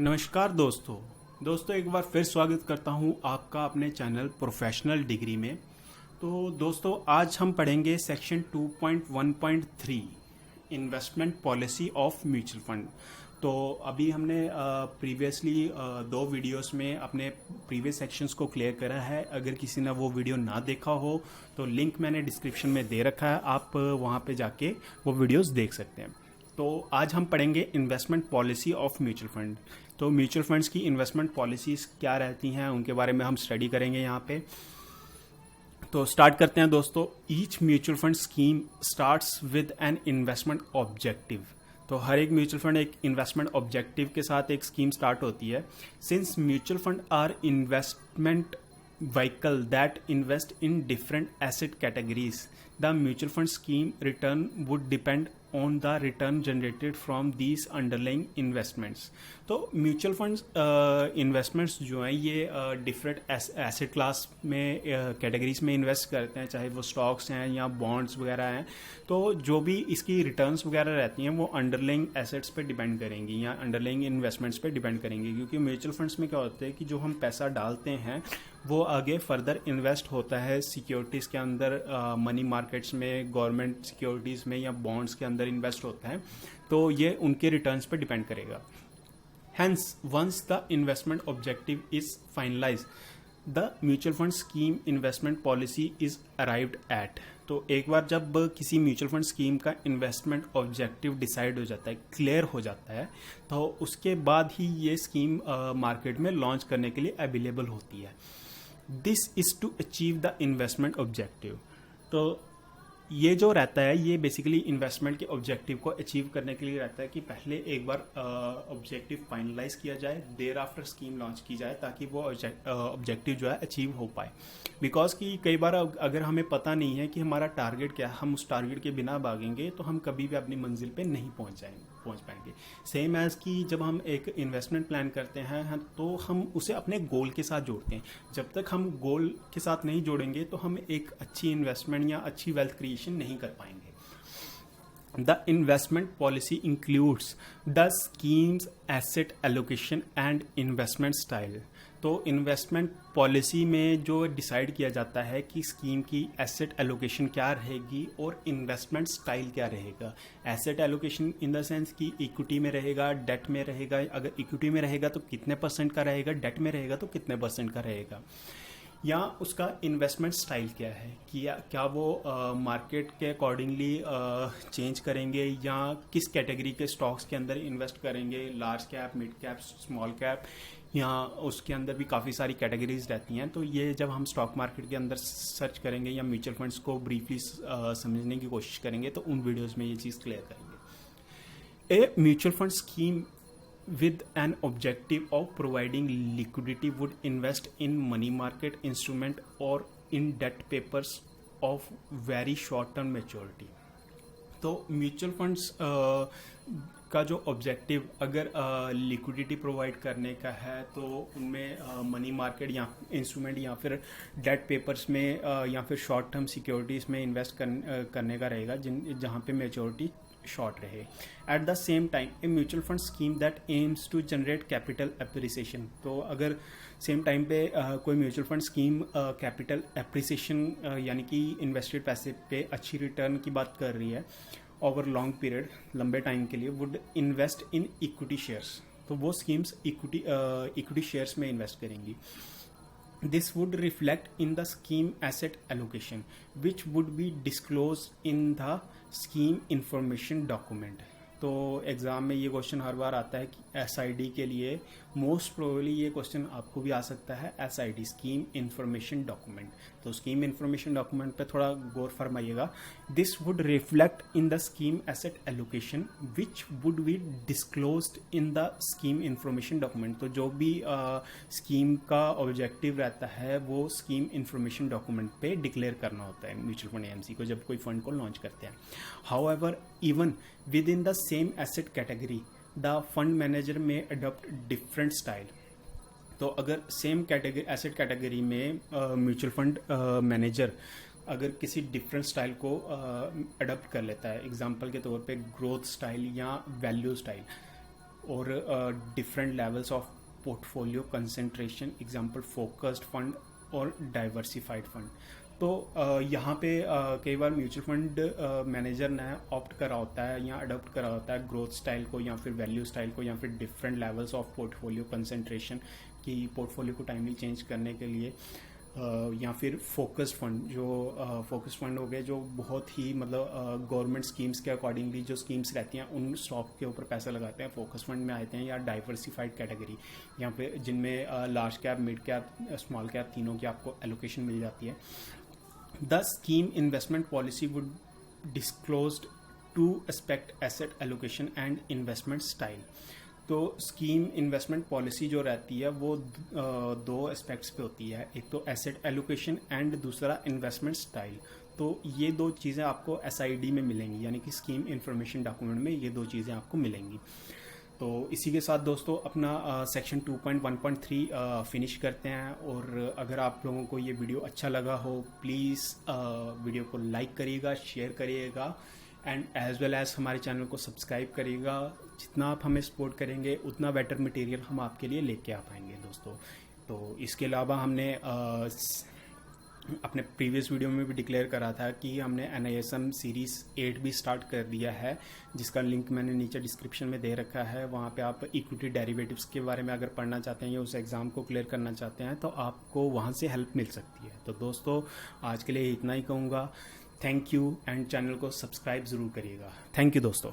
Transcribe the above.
नमस्कार दोस्तों एक बार फिर स्वागत करता हूं आपका अपने चैनल प्रोफेशनल डिग्री में। तो दोस्तों आज हम पढ़ेंगे section 2.1.3 investment policy of mutual fund. तो अभी हमने प्रीवियसली दो वीडियोस में अपने प्रीवियस सेक्शंस को क्लियर करा है। अगर किसी ने वो वीडियो ना देखा हो तो लिंक मैंने डिस्क्रिप्शन में दे रखा है, आप वहाँ पे जाके वो वीडियोस देख सकते हैं। तो आज हम पढ़ेंगे investment policy of mutual fund. तो म्यूचुअल फंड्स की इन्वेस्टमेंट पॉलिसीज़ क्या रहती हैं उनके बारे में हम स्टडी करेंगे यहाँ पे। तो स्टार्ट करते हैं दोस्तों। Each mutual fund scheme starts with an investment objective. तो हर एक म्यूचुअल फंड एक इन्वेस्टमेंट ऑब्जेक्टिव के साथ एक स्कीम स्टार्ट होती है। Since mutual fund are investment vehicle that invest in different asset categories, the mutual fund scheme return would depend on the return generated from these underlying investments। तो mutual funds investments जो हैं ये different asset class में categories में invest करते हैं, चाहे वो स्टॉक्स हैं या बॉन्ड्स वगैरह हैं। तो जो भी इसकी रिटर्न्स वगैरह रहती हैं वो अंडरलाइंग एसेट्स पे डिपेंड करेंगी या अंडरलाइंग इन्वेस्टमेंट्स पे डिपेंड करेंगी, क्योंकि म्यूचुअल फंड्स में क्या होता है कि जो हम पैसा डालते हैं वो आगे फर्दर इन्वेस्ट होता है सिक्योरिटीज़ के अंदर, मनी मार्केट्स में, गवर्नमेंट सिक्योरिटीज़ में या बॉन्ड्स के अंदर इन्वेस्ट होता है। तो ये उनके रिटर्न्स पे डिपेंड करेगा। Hence, once the investment objective is finalized, the mutual fund scheme investment policy is arrived at। तो एक बार जब किसी म्यूचुअल फंड स्कीम का इन्वेस्टमेंट ऑब्जेक्टिव डिसाइड हो जाता है, क्लियर हो जाता है, तो उसके बाद ही ये स्कीम मार्केट में लॉन्च करने के लिए अवेलेबल होती है। This is to achieve the investment objective. तो ये जो रहता है ये बेसिकली इन्वेस्टमेंट के ऑब्जेक्टिव को अचीव करने के लिए रहता है कि पहले एक बार ऑब्जेक्टिव फाइनलाइज किया जाए, देर आफ्टर स्कीम लॉन्च की जाए, ताकि वो ऑब्जेक्टिव जो है अचीव हो पाए। बिकॉज कि कई बार अगर हमें पता नहीं है कि हमारा टारगेट क्या है, हम उस टारगेट के बिना भागेंगे तो हम कभी भी अपनी मंजिल पे नहीं पहुंच पाएंगे। सेम एज कि जब हम एक इन्वेस्टमेंट प्लान करते हैं तो हम उसे अपने गोल के साथ जोड़ते हैं। जब तक हम गोल के साथ नहीं जोड़ेंगे तो हम एक अच्छी इन्वेस्टमेंट या अच्छी वेल्थ क्रिएशन नहीं कर पाएंगे। The investment policy includes the schemes asset allocation and investment style. तो इन्वेस्टमेंट पॉलिसी में जो डिसाइड किया जाता है कि स्कीम की एसेट एलोकेशन क्या रहेगी और इन्वेस्टमेंट स्टाइल क्या रहेगा। Asset allocation in the sense कि इक्विटी में रहेगा, डेट में रहेगा, अगर इक्विटी में रहेगा तो कितने परसेंट का रहेगा, डेट में रहेगा तो कितने परसेंट का रहेगा, या उसका इन्वेस्टमेंट स्टाइल क्या है कि क्या वो मार्केट के अकॉर्डिंगली चेंज करेंगे या किस कैटेगरी के स्टॉक्स के अंदर इन्वेस्ट करेंगे, large cap, mid cap, small cap, या उसके अंदर भी काफ़ी सारी कैटेगरीज रहती हैं। तो ये जब हम स्टॉक मार्केट के अंदर सर्च करेंगे या म्यूचुअल फंड्स को ब्रीफली समझने की कोशिश करेंगे तो उन वीडियोज़ में ये चीज़ क्लियर करेंगे। ए mutual fund scheme with an objective of providing liquidity would invest in money market instrument or in debt papers of very short term maturity। तो म्यूचुअल फंड्स का जो ऑब्जेक्टिव अगर लिक्विडिटी प्रोवाइड करने का है तो उनमें मनी मार्केट या इंस्ट्रूमेंट या फिर डेट पेपर्स में या फिर शॉर्ट टर्म सिक्योरिटीज़ में इन्वेस्ट करने का रहेगा जहाँ पे मेच्योरिटी शॉर्ट रहे। At the same time a mutual fund scheme that aims to generate capital appreciation. तो अगर सेम टाइम पे कोई mutual fund scheme capital appreciation यानी कि इन्वेस्टेड पैसे पे अच्छी रिटर्न की बात कर रही है ओवर लॉन्ग पीरियड, लंबे टाइम के लिए, would invest in equity shares. तो वो स्कीम्स इक्विटी शेयर्स में इन्वेस्ट करेंगी। This would reflect in the scheme asset allocation, which would be disclosed in the scheme information document। तो एग्ज़ाम में ये क्वेश्चन हर बार आता है कि एसआईडी के लिए मोस्ट प्रोबेबली ये क्वेश्चन आपको भी आ सकता है, एसआईडी स्कीम इंफॉर्मेशन डॉक्यूमेंट। तो स्कीम इंफॉर्मेशन डॉक्यूमेंट पे थोड़ा गौर फरमाइएगा। This would reflect in the scheme asset allocation which would be disclosed in the scheme information document. तो जो भी स्कीम का ऑब्जेक्टिव रहता है वो स्कीम इंफॉर्मेशन डॉक्यूमेंट पे डिक्लेयर करना होता है म्यूचुअल फंड एएमसी को जब कोई फंड को लॉन्च करते हैं। However even with in the same asset category the fund manager में अडॉप्ट डिफरेंट स्टाइल। तो अगर सेम कैटेगरी एसेट कैटेगरी में म्यूचुअल फंड मैनेजर अगर किसी डिफरेंट स्टाइल को अडॉप्ट कर लेता है, एग्जांपल के तौर पे ग्रोथ स्टाइल या वैल्यू स्टाइल, और different levels of portfolio concentration, example focused fund और डाइवर्सिफाइड फंड। तो यहाँ पे कई बार म्यूचुअल फंड मैनेजर ने ऑप्ट करा होता है या अडॉप्ट करा होता है ग्रोथ स्टाइल को या फिर वैल्यू स्टाइल को या फिर different levels of portfolio concentration की पोर्टफोलियो को टाइमली चेंज करने के लिए, या फिर फोकस्ड फंड, जो फोकस्ड फंड हो गए जो बहुत ही मतलब गवर्नमेंट स्कीम्स के अकॉर्डिंगली जो स्कीम्स रहती हैं उन स्टॉक के ऊपर पैसा लगाते हैं, फोकस्ड फंड में आते हैं। या डाइवर्सिफाइड कैटेगरी, यहाँ पे जिनमें large cap, mid cap, small cap तीनों की आपको एलोकेशन मिल जाती है। The scheme investment policy would disclosed to aspect asset allocation and investment style. तो स्कीम इन्वेस्टमेंट पॉलिसी जो रहती है वो दो एस्पेक्ट्स पे होती है, एक तो एसेट एलोकेशन एंड दूसरा इन्वेस्टमेंट स्टाइल। तो ये दो चीज़ें आपको एसआईडी में मिलेंगी, यानी कि स्कीम इन्फॉर्मेशन डॉक्यूमेंट में ये दो चीज़ें आपको मिलेंगी। तो इसी के साथ दोस्तों अपना सेक्शन 2.1.3 फिनिश करते हैं। और अगर आप लोगों को ये वीडियो अच्छा लगा हो, प्लीज़ वीडियो को लाइक करिएगा, शेयर करिएगा एंड एज वेल एज हमारे चैनल को सब्सक्राइब करिएगा। जितना आप हमें सपोर्ट करेंगे उतना बेटर मटेरियल हम आपके लिए लेके आ पाएंगे दोस्तों। तो इसके अलावा हमने अपने प्रीवियस वीडियो में भी डिक्लेयर करा था कि हमने NISM सीरीज़ 8 भी स्टार्ट कर दिया है, जिसका लिंक मैंने नीचे डिस्क्रिप्शन में दे रखा है। वहाँ पे आप इक्विटी डेरिवेटिव्स के बारे में अगर पढ़ना चाहते हैं या उस एग्ज़ाम को क्लियर करना चाहते हैं तो आपको वहाँ से हेल्प मिल सकती है। तो दोस्तों आज के लिए इतना ही कहूँगा। थैंक यू एंड चैनल को सब्सक्राइब ज़रूर करिएगा। थैंक यू दोस्तों।